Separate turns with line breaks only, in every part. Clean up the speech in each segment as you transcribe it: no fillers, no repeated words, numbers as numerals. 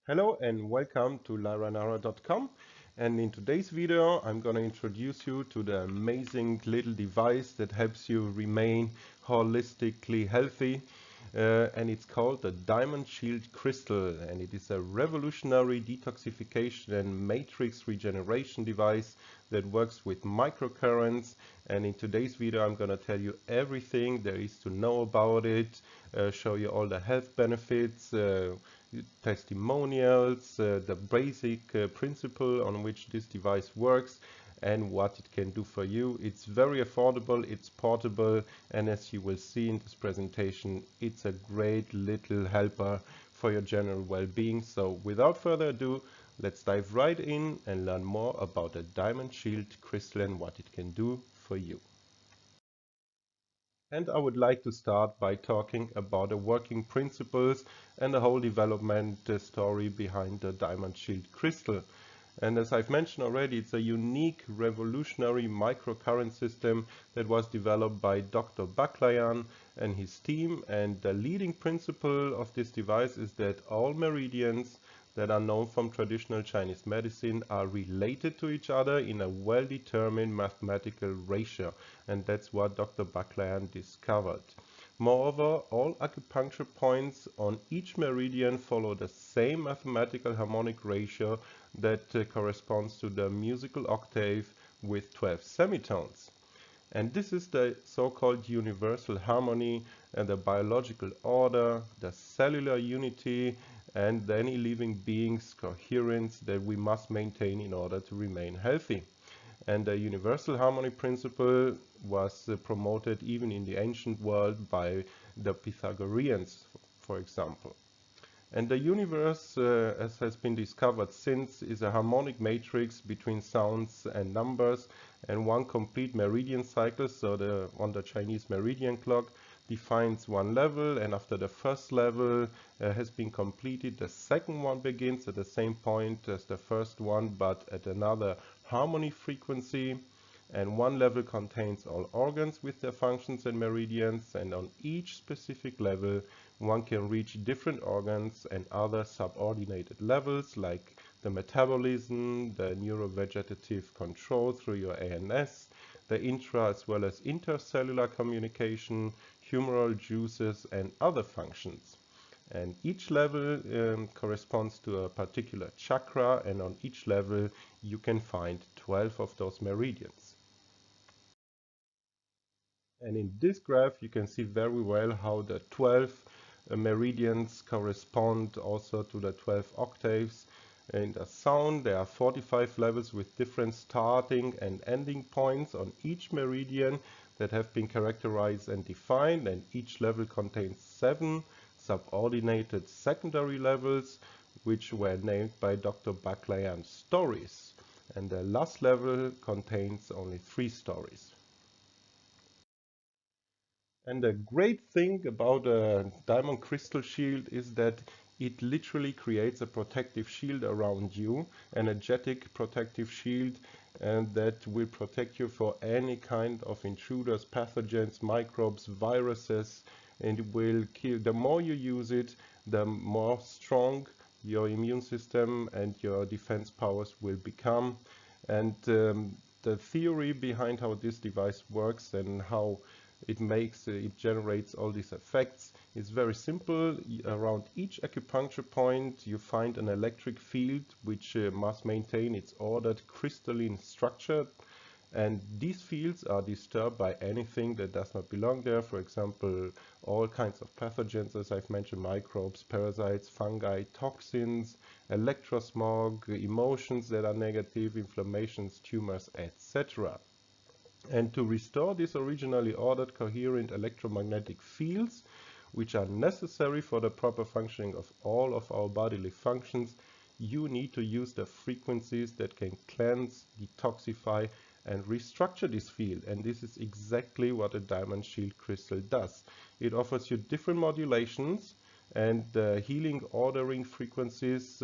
Hello and welcome to lyra.com, and in today's video I'm going to introduce you to the amazing little device that helps you remain holistically healthy, and it's called the Diamond Shield Crystal, and it is a revolutionary detoxification and matrix regeneration device that works with microcurrents. And in today's video I'm going to tell you everything there is to know about it, show you all the health benefits, testimonials, the basic principle on which this device works and what it can do for you. It's very affordable, it's portable, and as you will see in this presentation, it's a great little helper for your general well-being. So without further ado, let's dive right in and learn more about the Diamond Shield Crystal and what it can do for you. And I would like to start by talking about the working principles and the whole development story behind the Diamond Shield Crystal. And as I've mentioned already, it's a unique, revolutionary microcurrent system that was developed by Dr. Baklayan and his team. And the leading principle of this device is that all meridians that are known from traditional Chinese medicine are related to each other in a well-determined mathematical ratio, and that's what Dr. Baklayan discovered. Moreover, all acupuncture points on each meridian follow the same mathematical harmonic ratio that corresponds to the musical octave with 12 semitones. And this is the so-called universal harmony and the biological order, the cellular unity, and any living being's coherence that we must maintain in order to remain healthy. And the universal harmony principle was promoted even in the ancient world by the Pythagoreans, for example. And the universe, as has been discovered since, is a harmonic matrix between sounds and numbers, and one complete meridian cycle, so on the Chinese meridian clock, defines one level, and after the first level has been completed, the second one begins at the same point as the first one, but at another harmony frequency. And one level contains all organs with their functions and meridians, and on each specific level one can reach different organs and other subordinated levels like the metabolism, the neurovegetative control through your ANS, the intra as well as intercellular communication, humoral juices, and other functions. And each level corresponds to a particular chakra, and on each level you can find 12 of those meridians. And in this graph you can see very well how the 12 meridians correspond also to the 12 octaves. In the sound there are 45 levels with different starting and ending points on each meridian that have been characterized and defined, and each level contains 7 subordinated secondary levels which were named by Dr. Baklayan's stories, and the last level contains only 3 stories. And the great thing about a diamond crystal shield is that it literally creates a protective shield around you, an energetic protective shield, and that will protect you for any kind of intruders, pathogens, microbes, viruses, and it will kill. The more you use it, the more strong your immune system and your defense powers will become. And the theory behind how this device works and how it generates all these effects is very simple. Around each acupuncture point you find an electric field which must maintain its ordered crystalline structure, and these fields are disturbed by anything that does not belong there. For example, all kinds of pathogens, as I've mentioned, microbes, parasites, fungi, toxins, electrosmog, emotions that are negative, inflammations, tumors, etc. And to restore these originally ordered coherent electromagnetic fields, which are necessary for the proper functioning of all of our bodily functions, you need to use the frequencies that can cleanse, detoxify, and restructure this field. And this is exactly what a diamond shield crystal does. It offers you different modulations, and the healing ordering frequencies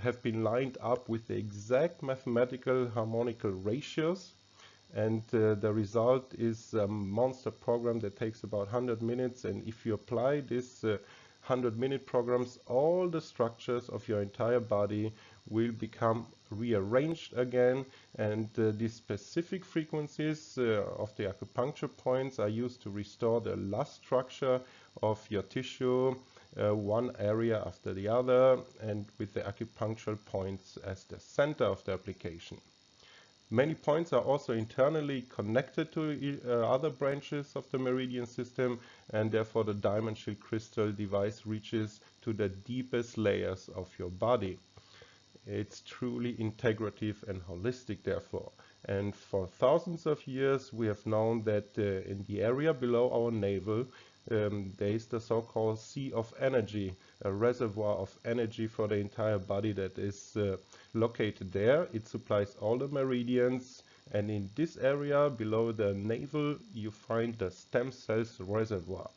have been lined up with the exact mathematical harmonical ratios. And the result is a monster program that takes about 100 minutes. And if you apply this 100-minute programs, all the structures of your entire body will become rearranged again, and these specific frequencies of the acupuncture points are used to restore the last structure of your tissue, one area after the other, and with the acupunctural points as the center of the application. Many points are also internally connected to other branches of the meridian system, and therefore the diamond shield crystal device reaches to the deepest layers of your body. It's truly integrative and holistic, therefore. And for thousands of years, we have known that in the area below our navel, there is the so-called sea of energy, a reservoir of energy for the entire body that is located there. It supplies all the meridians, and in this area below the navel, you find the stem cells reservoir.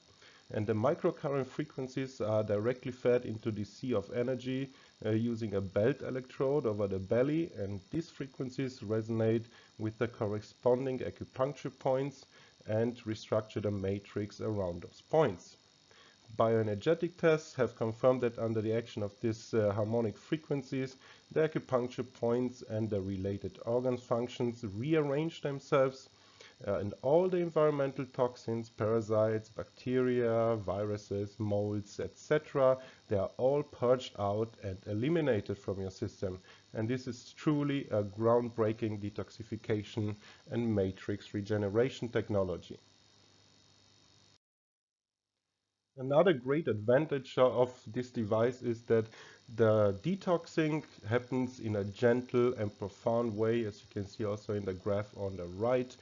And the microcurrent frequencies are directly fed into the sea of energy using a belt electrode over the belly, and these frequencies resonate with the corresponding acupuncture points and restructure the matrix around those points. Bioenergetic tests have confirmed that under the action of these harmonic frequencies, the acupuncture points and the related organ functions rearrange themselves, and all the environmental toxins, parasites, bacteria, viruses, molds, etc., they are all purged out and eliminated from your system. And this is truly a groundbreaking detoxification and matrix regeneration technology. Another great advantage of this device is that the detoxing happens in a gentle and profound way, as you can see also in the graph on the right.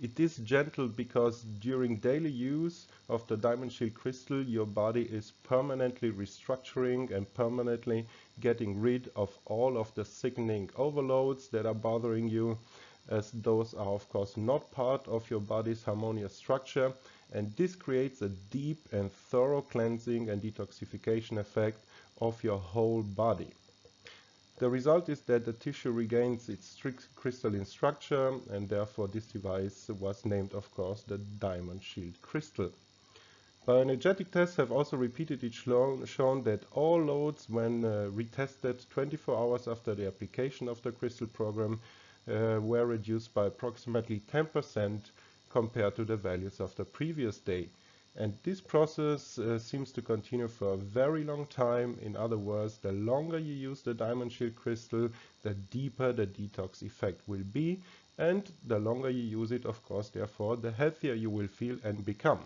It is gentle because during daily use of the diamond shield crystal, your body is permanently restructuring and permanently getting rid of all of the sickening overloads that are bothering you, as those are of course not part of your body's harmonious structure, and this creates a deep and thorough cleansing and detoxification effect of your whole body. The result is that the tissue regains its strict crystalline structure, and therefore this device was named, of course, the diamond shield crystal. Bioenergetic tests have also repeatedly shown that all loads, when retested 24 hours after the application of the crystal program, were reduced by approximately 10% compared to the values of the previous day. And this process seems to continue for a very long time. In other words, the longer you use the diamond shield crystal, the deeper the detox effect will be, and the longer you use it, of course, therefore, the healthier you will feel and become.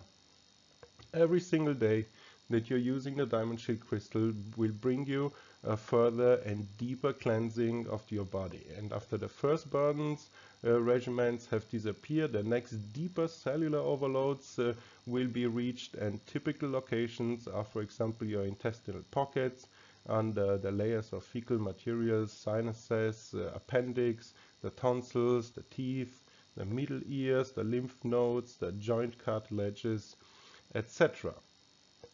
Every single day that you're using the diamond shield crystal will bring you a further and deeper cleansing of your body. And after the first burdens regimens have disappeared, the next deeper cellular overloads will be reached, and typical locations are, for example, your intestinal pockets, under the layers of fecal materials, sinuses, appendix, the tonsils, the teeth, the middle ears, the lymph nodes, the joint cartilages, etc.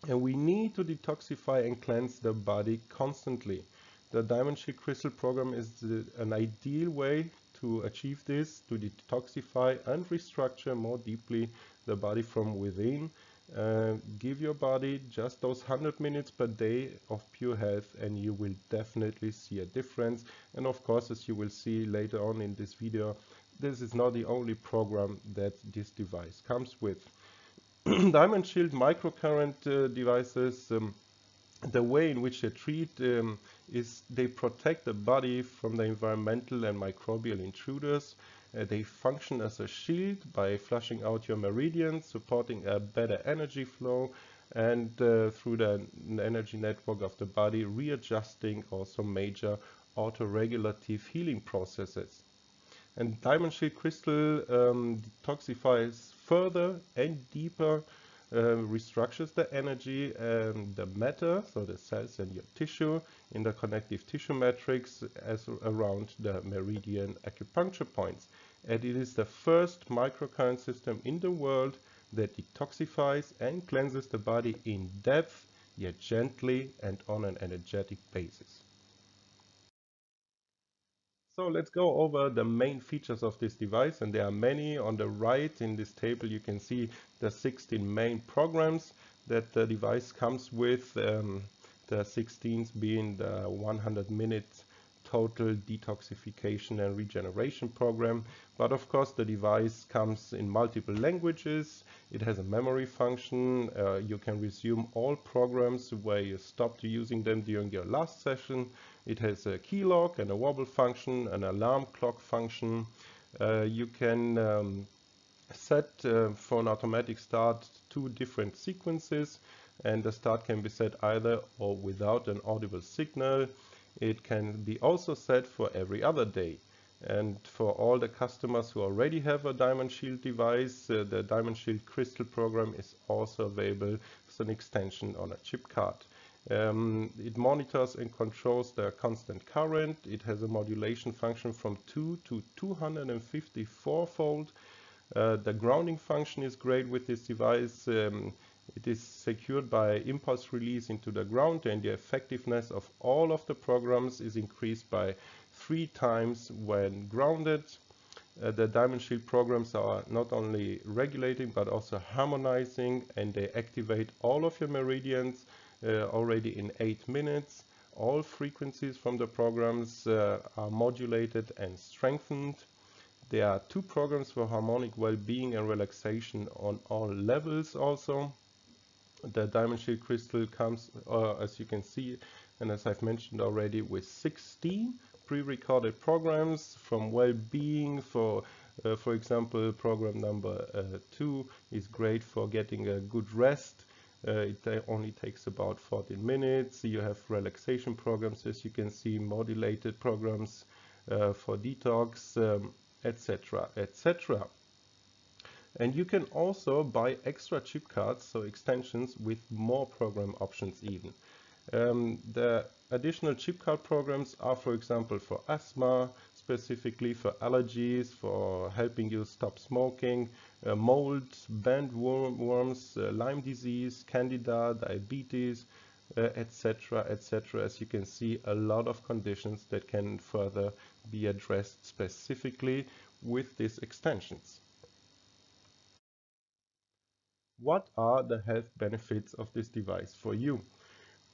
And we need to detoxify and cleanse the body constantly. The diamond shield crystal program is an ideal way to achieve this, to detoxify and restructure more deeply the body from within. Give your body just those 100 minutes per day of pure health, and you will definitely see a difference. And of course, as you will see later on in this video, this is not the only program that this device comes with. Diamond shield microcurrent devices, the way in which they treat is they protect the body from the environmental and microbial intruders. They function as a shield by flushing out your meridians, supporting a better energy flow, and through the energy network of the body, readjusting also major autoregulative healing processes. And diamond shield crystal detoxifies further and deeper, restructures the energy and the matter, so the cells and your tissue, in the connective tissue matrix as around the meridian acupuncture points. And it is the first microcurrent system in the world that detoxifies and cleanses the body in depth, yet gently and on an energetic basis. So let's go over the main features of this device, and there are many. On the right in this table you can see the 16 main programs that the device comes with, the 16th being the 100-minute total detoxification and regeneration program. But of course the device comes in multiple languages. It has a memory function. You can resume all programs where you stopped using them during your last session. It has a key lock and a wobble function, an alarm clock function. You can set for an automatic start 2 different sequences, and the start can be set either or without an audible signal. It can be also set for every other day. And for all the customers who already have a Diamond Shield device, the Diamond Shield Crystal program is also available as an extension on a chip card. It monitors and controls the constant current. It has a modulation function from 2 to 254 volt. The grounding function is great with this device. It is secured by impulse release into the ground, and the effectiveness of all of the programs is increased by 3 times when grounded. The Diamond Shield programs are not only regulating but also harmonizing, and they activate all of your meridians already in 8 minutes. All frequencies from the programs are modulated and strengthened. There are 2 programs for harmonic well-being and relaxation on all levels also. The Diamond Shield Crystal comes, as you can see, and as I've mentioned already, with 16 pre-recorded programs from well-being. For example, program number 2 is great for getting a good rest. It only takes about 14 minutes. You have relaxation programs, as you can see, modulated programs for detox, etc., etc. And you can also buy extra chip cards, so extensions with more program options even. The additional chip card programs are, for example, for asthma, specifically for allergies, for helping you stop smoking, mold, bandworms, Lyme disease, candida, diabetes, etc., etc. As you can see, a lot of conditions that can further be addressed specifically with these extensions. What are the health benefits of this device for you?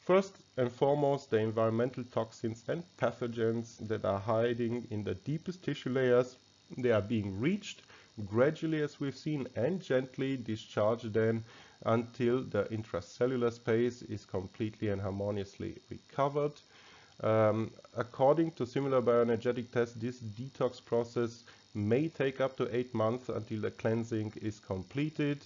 First and foremost, the environmental toxins and pathogens that are hiding in the deepest tissue layers, they are being reached gradually, as we've seen, and gently discharged then until the intracellular space is completely and harmoniously recovered. According to similar bioenergetic tests, this detox process may take up to 8 months until the cleansing is completed.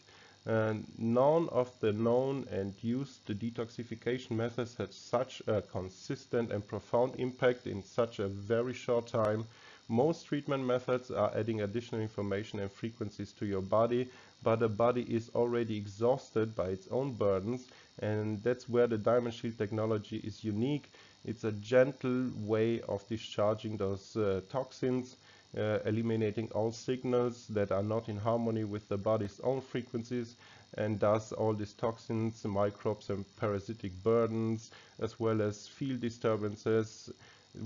None of the known and used detoxification methods had such a consistent and profound impact in such a very short time. Most treatment methods are adding additional information and frequencies to your body, but the body is already exhausted by its own burdens, and that's where the Diamond Shield technology is unique. It's a gentle way of discharging those toxins, eliminating all signals that are not in harmony with the body's own frequencies, and thus all these toxins, microbes and parasitic burdens, as well as field disturbances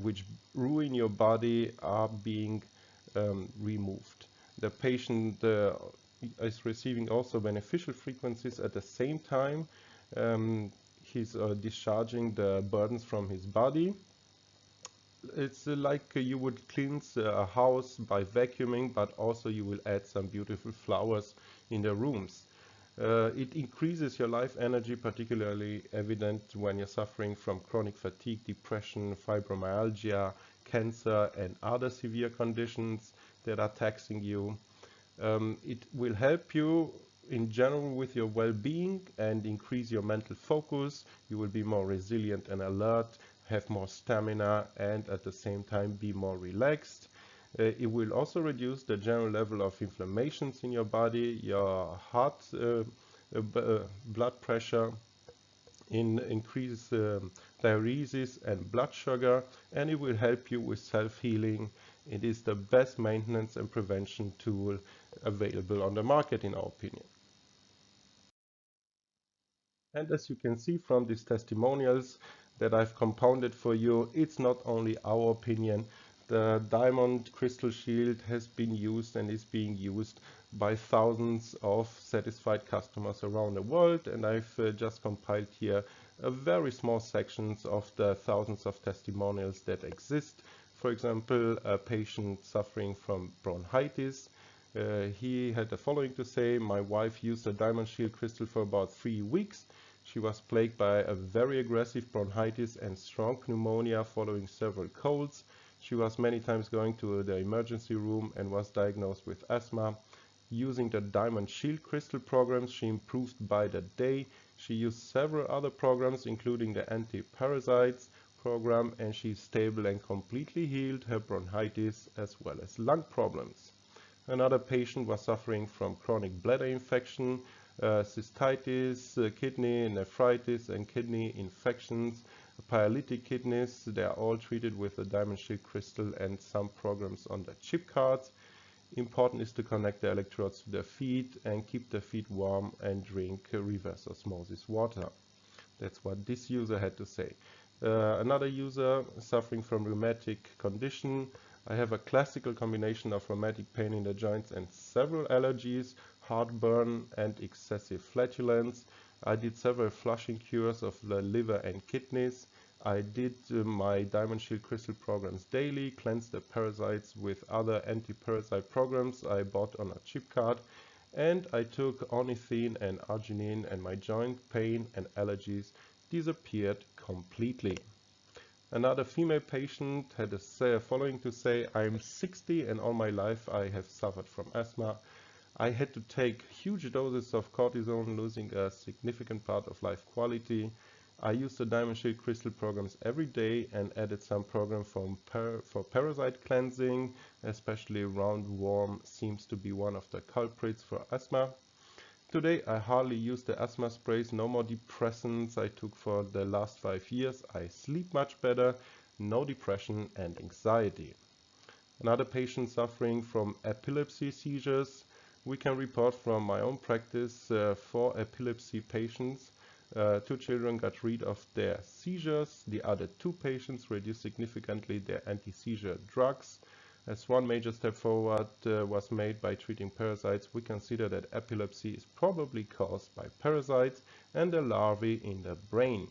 which ruin your body, are being removed. The patient is receiving also beneficial frequencies at the same time. He's discharging the burdens from his body. It's like you would cleanse a house by vacuuming, but also you will add some beautiful flowers in the rooms. It increases your life energy, particularly evident when you're suffering from chronic fatigue, depression, fibromyalgia, cancer, and other severe conditions that are taxing you. It will help you in general with your well-being and increase your mental focus. You will be more resilient and alert, have more stamina, and at the same time be more relaxed. It will also reduce the general level of inflammations in your body, your heart blood pressure, increase diuresis and blood sugar, and it will help you with self-healing. It is the best maintenance and prevention tool available on the market, in our opinion. And as you can see from these testimonials that I've compounded for you, it's not only our opinion. The diamond crystal shield has been used and is being used by thousands of satisfied customers around the world, and I've just compiled here a very small sections of the thousands of testimonials that exist. For example, a patient suffering from bronchitis. He had the following to say: my wife used a diamond shield crystal for about 3 weeks. She was plagued by a very aggressive bronchitis and strong pneumonia following several colds. She was many times going to the emergency room and was diagnosed with asthma. Using the diamond shield crystal programs, she improved by the day. She used several other programs, including the anti-parasites program, and she's stable and completely healed her bronchitis as well as lung problems. Another patient was suffering from chronic bladder infection, cystitis, kidney nephritis and kidney infections, paralytic kidneys. They are all treated with the diamond shield crystal and some programs on the chip cards. Important is to connect the electrodes to the feet and keep the feet warm and drink reverse osmosis water. That's what this user had to say. Another user suffering from rheumatic condition. I have a classical combination of rheumatic pain in the joints and several allergies, heartburn and excessive flatulence. I did several flushing cures of the liver and kidneys. I did my diamond shield crystal programs daily, cleansed the parasites with other anti-parasite programs I bought on a chip card, and I took ornithine and arginine, and my joint pain and allergies disappeared completely. Another female patient had the following to say: I'm 60 and all my life I have suffered from asthma. I had to take huge doses of cortisone, losing a significant part of life quality. I used the diamond shield crystal programs every day and added some program for parasite cleansing, especially roundworm seems to be one of the culprits for asthma. Today I hardly use the asthma sprays, no more depressants I took for the last 5 years. I sleep much better, no depression and anxiety. Another patient suffering from epilepsy seizures. We can report from my own practice 4 epilepsy patients. 2 children got rid of their seizures. The other 2 patients reduced significantly their anti-seizure drugs. As one major step forward was made by treating parasites, we consider that epilepsy is probably caused by parasites and the larvae in the brain.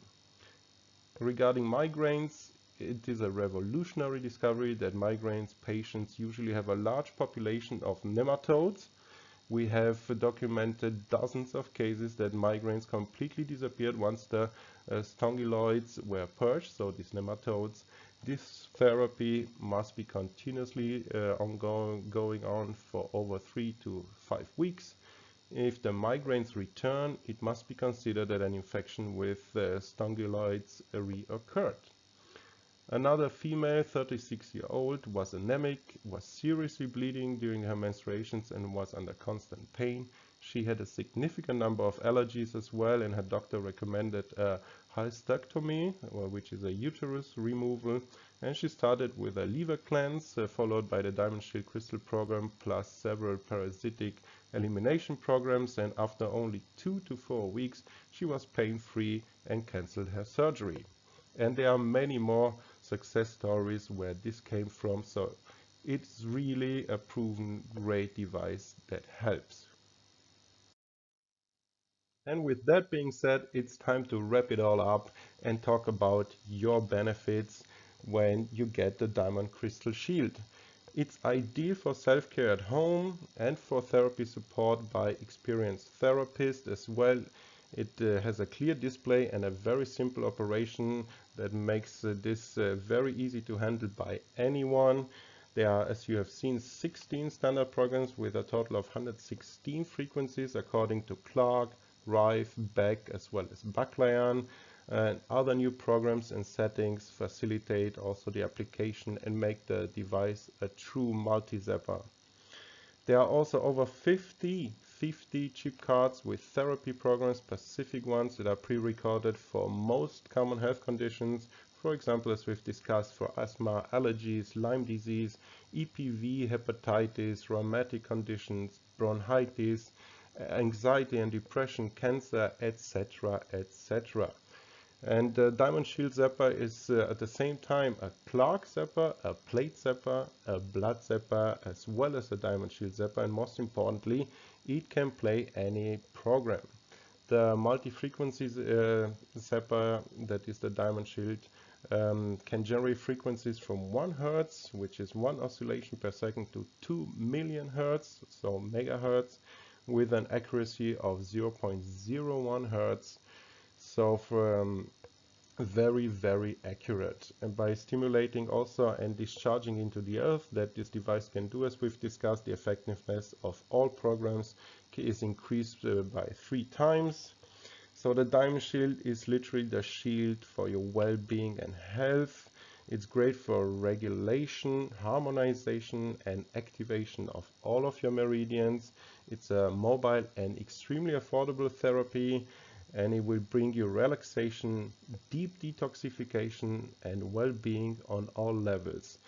Regarding migraines, it is a revolutionary discovery that migraines patients usually have a large population of nematodes. We have documented dozens of cases that migraines completely disappeared once the strongyloids were purged, so these nematodes. This therapy must be continuously going on for over 3 to 5 weeks. If the migraines return, it must be considered that an infection with strongyloids reoccurred. Another female, 36-year-old, was anemic, was seriously bleeding during her menstruations and was under constant pain. She had a significant number of allergies as well, and her doctor recommended a hysterectomy, which is a uterus removal. And she started with a liver cleanse, followed by the diamond shield crystal program, plus several parasitic elimination programs. And after only 2 to 4 weeks, she was pain-free and cancelled her surgery. And there are many more success stories where this came from, so it's really a proven great device that helps. And with that being said, it's time to wrap it all up and talk about your benefits when you get the diamond crystal shield. It's ideal for self-care at home and for therapy support by experienced therapists as well. It has a clear display and a very simple operation that makes this very easy to handle by anyone. There are, as you have seen, 16 standard programs with a total of 116 frequencies according to Clark, Rife, Beck, as well as Baclayan. And other new programs and settings facilitate also the application and make the device a true multi-zapper. There are also over 50 chip cards with therapy programs, specific ones that are pre-recorded for most common health conditions. For example, as we've discussed, for asthma, allergies, Lyme disease, EPV, hepatitis, rheumatic conditions, bronchitis, anxiety and depression, cancer, etc., etc. And the Diamond Shield Zapper is at the same time a Clark Zapper, a Plate Zapper, a Blood Zapper, as well as a Diamond Shield Zapper, and most importantly, it can play any program. The multi-frequencies Zapper, that is the Diamond Shield, can generate frequencies from 1 Hertz, which is 1 oscillation per second, to 2 million Hertz, so megahertz, with an accuracy of 0.01 Hertz. So very, very accurate. And by stimulating also and discharging into the earth, that this device can do, as we've discussed, the effectiveness of all programs is increased by 3 times. So the Diamond Shield is literally the shield for your well-being and health. It's great for regulation, harmonization, and activation of all of your meridians. It's a mobile and extremely affordable therapy, and it will bring you relaxation, deep detoxification, and well-being on all levels.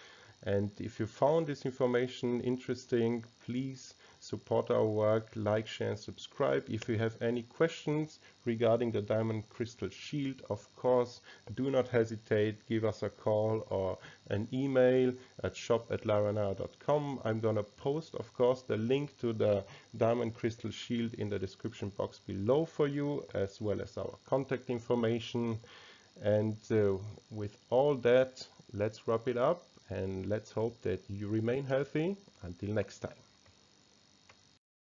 And if you found this information interesting, please support our work, like, share, and subscribe. If you have any questions regarding the Diamond Crystal Shield, of course, do not hesitate, give us a call or an email at shop@lyra.com. I'm gonna post, of course, the link to the Diamond Crystal Shield in the description box below for you, as well as our contact information. And with all that, let's wrap it up, and let's hope that you remain healthy. Until next time.